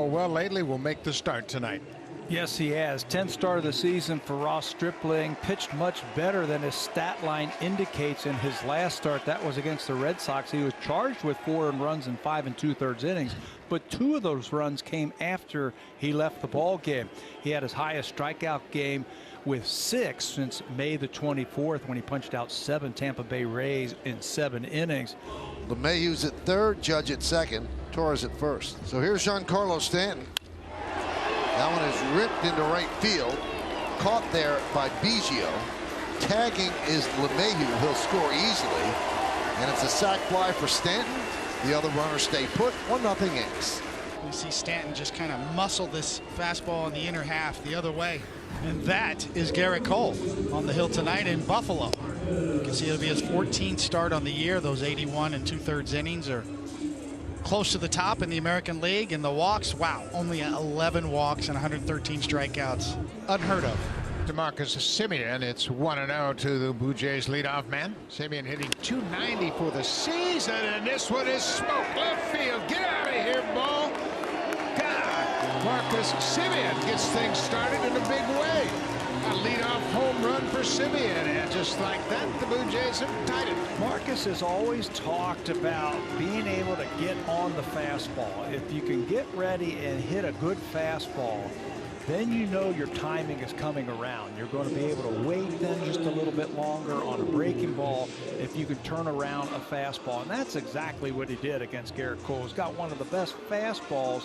ball well lately, will make the start tonight. Yes, he has. 10th start of the season for Ross Stripling. Pitched much better than his stat line indicates in his last start. That was against the Red Sox. He was charged with 4 earned runs in 5 2/3 innings, but 2 of those runs came after he left the ball game. He had his highest strikeout game with 6 since May the 24th, when he punched out 7 Tampa Bay Rays in 7 innings. LeMahieu's at third, Judge at second, Torres at first. So here's Giancarlo Stanton. That one is ripped into right field, caught there by Biggio. Tagging is LeMahieu. He'll score easily, and it's a sac fly for Stanton. The other runners stay put. 1-0 Yanks. You see Stanton just kind of muscle this fastball in the inner half the other way. And that is Garrett Cole on the hill tonight in Buffalo. You can see it'll be his 14th start on the year. Those 81 2/3 innings are close to the top in the American League. And the walks, wow, only 11 walks and 113 strikeouts. Unheard of. DeMarcus Semien, it's 1-0 to the Blue Jays leadoff man. Semien hitting .290 for the season, and this one is smoke left field. Get out of here, ball. God, Marcus Semien gets things started in a big way. A leadoff home run for Semien, and just like that, the Blue Jays have tied it. Marcus has always talked about being able to get on the fastball. If you can get ready and hit a good fastball, then you know your timing is coming around. You're going to be able to wait then just a little bit longer on a breaking ball if you can turn around a fastball. And that's exactly what he did against Garrett Cole. He's got one of the best fastballs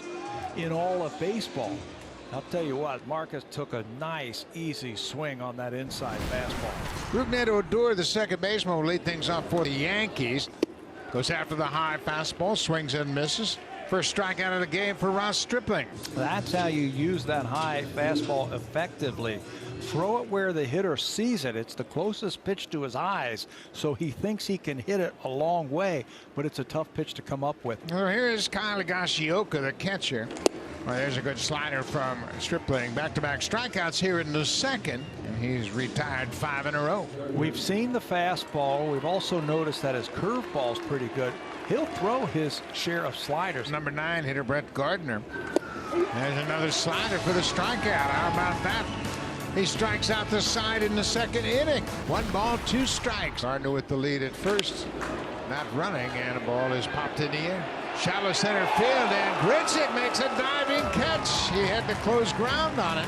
in all of baseball. I'll tell you what, Marcus took a nice, easy swing on that inside fastball. Rougned Odor, the second baseman, will lead things off for the Yankees. Goes after the high fastball, swings and misses. First strikeout of the game for Ross Stripling. That's how you use that high fastball effectively. Throw it where the hitter sees it. It's the closest pitch to his eyes, so he thinks he can hit it a long way, but it's a tough pitch to come up with. Well, here's Kyle Higashioka, the catcher. Well, there's a good slider from Stripling. Back-to-back strikeouts here in the second, and he's retired 5 in a row. We've seen the fastball. We've also noticed that his curveball's pretty good. He'll throw his share of sliders. Number 9 hitter Brett Gardner. There's another slider for the strikeout. How about that? He strikes out the side in the second inning. 1 ball, 2 strikes. Gardner with the lead at first. Not running, and the ball is popped in the air. Shallow center field, and Grichuk makes a diving catch. He had to close ground on it,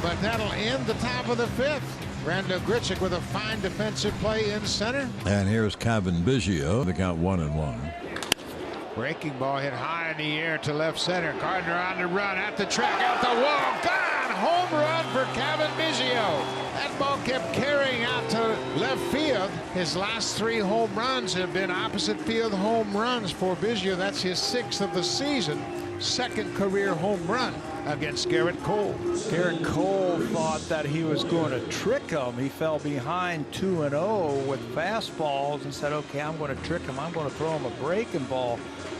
but that'll end the top of the 5th. Brando Grichuk with a fine defensive play in center. And here's Cavan Biggio. The count 1-1. Breaking ball hit high in the air to left center. Gardner on the run at the track, out the wall. Gone! Home run for Cavan Biggio. That ball kept carrying out to left field. His last 3 home runs have been opposite field home runs for Biggio. That's his 6th of the season. 2nd career home run against Garrett Cole. Garrett Cole thought that he was going to trick him. He fell behind 2-0 with fastballs and said, okay, I'm going to trick him. I'm going to throw him a breaking ball.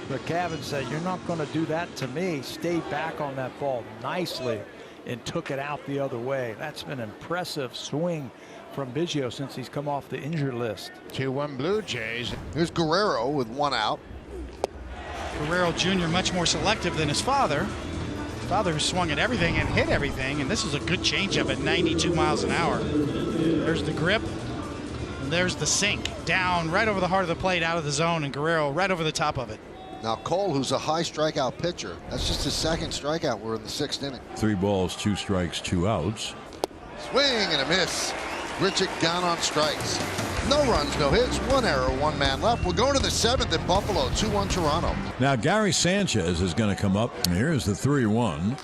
But Cavan said, you're not going to do that to me. Stayed back on that ball nicely and took it out the other way. That's been an impressive swing from Biggio since he's come off the injured list. 2-1 Blue Jays. Here's Guerrero with 1 out. Guerrero Jr. much more selective than his father. His father swung at everything and hit everything, and this is a good changeup at 92 miles an hour. There's the grip, and there's the sink. Down right over the heart of the plate, out of the zone, and Guerrero right over the top of it. Now Cole, who's a high strikeout pitcher, that's just his 2nd strikeout. We're in the 6th inning. 3 balls, 2 strikes, 2 outs. Swing and a miss. Grichuk down on strikes. No runs, no hits, 1 error, 1 man left. We're going to the 7th in Buffalo, 2-1 Toronto. Now Gary Sanchez is going to come up, and here's the 3-1.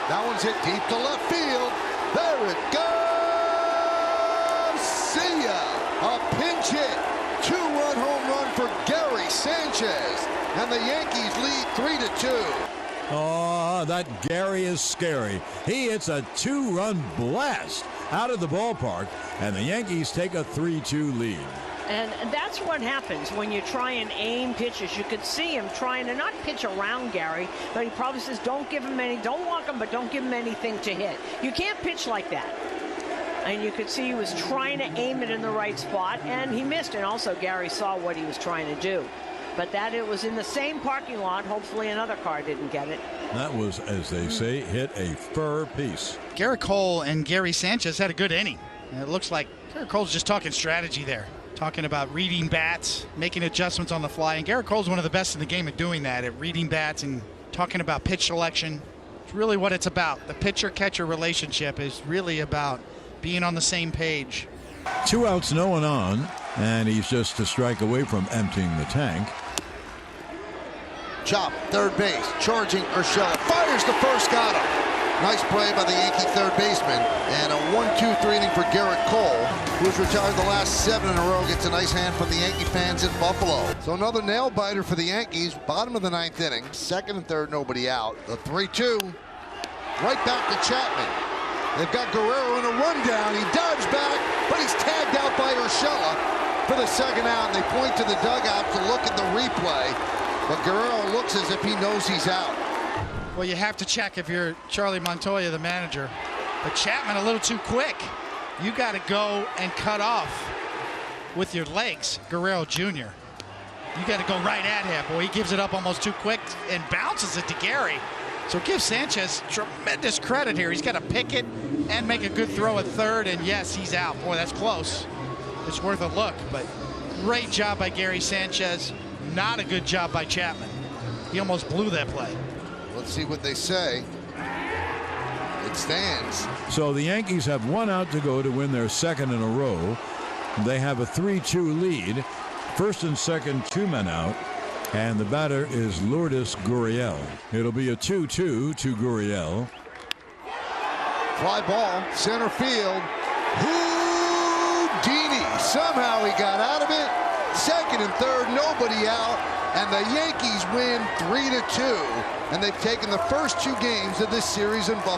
That one's hit deep to left field. There it goes. See ya. A pinch hit. 2-run home run for Gary Sanchez. And the Yankees lead 3-2. Oh, that Gary is scary. He hits a 2-run blast out of the ballpark, and the Yankees take a 3-2 lead. And that's what happens when you try and aim pitches. You could see him trying to not pitch around Gary, but he probably says, don't give him any, don't walk him, but don't give him anything to hit. You can't pitch like that. And you could see he was trying to aim it in the right spot, and he missed. And also Gary saw what he was trying to do. but that it was in the same parking lot. Hopefully another car didn't get it. That was, as they say, hit a fur piece. Garrett Cole and Gary Sanchez had a good inning. And it looks like Garrett Cole's just talking strategy there, talking about reading bats, making adjustments on the fly. And Garrett Cole's one of the best in the game at doing that, at reading bats and talking about pitch selection. It's really what it's about. The pitcher-catcher relationship is really about being on the same page. 2 outs, no one on, and he's just a strike away from emptying the tank. Chop, third base, charging Urshela, fires the first, got him. Nice play by the Yankee third baseman, and a 1-2-3 inning for Garrett Cole, who's retired the last 7 in a row. Gets a nice hand from the Yankee fans in Buffalo. So another nail biter for the Yankees. Bottom of the 9th inning, second and third, nobody out. The 3-2, right back to Chapman. They've got Guerrero in a rundown. He dives back, but he's tagged out by Urshela for the second out. And they point to the dugout to look at the replay, but Guerrero looks as if he knows he's out. Well, you have to check if you're Charlie Montoya, the manager. But Chapman a little too quick. You got to go and cut off with your legs, Guerrero Jr. You got to go right at him. Boy, he gives it up almost too quick and bounces it to Gary. So give Sanchez tremendous credit here. He's got to pick it and make a good throw at third, and yes, he's out. Boy, that's close. It's worth a look, but great job by Gary Sanchez. Not a good job by Chapman. He almost blew that play. Let's see what they say. It stands. So the Yankees have 1 out to go to win their second in a row. They have a 3-2 lead. First and second, 2 men out. And the batter is Lourdes Gurriel. It'll be a 2-2 to Gurriel. Fly ball, center field. Houdini. Somehow he got out of it. Second and third, nobody out. And the Yankees win 3-2. And they've taken the first 2 games of this series in Buffalo.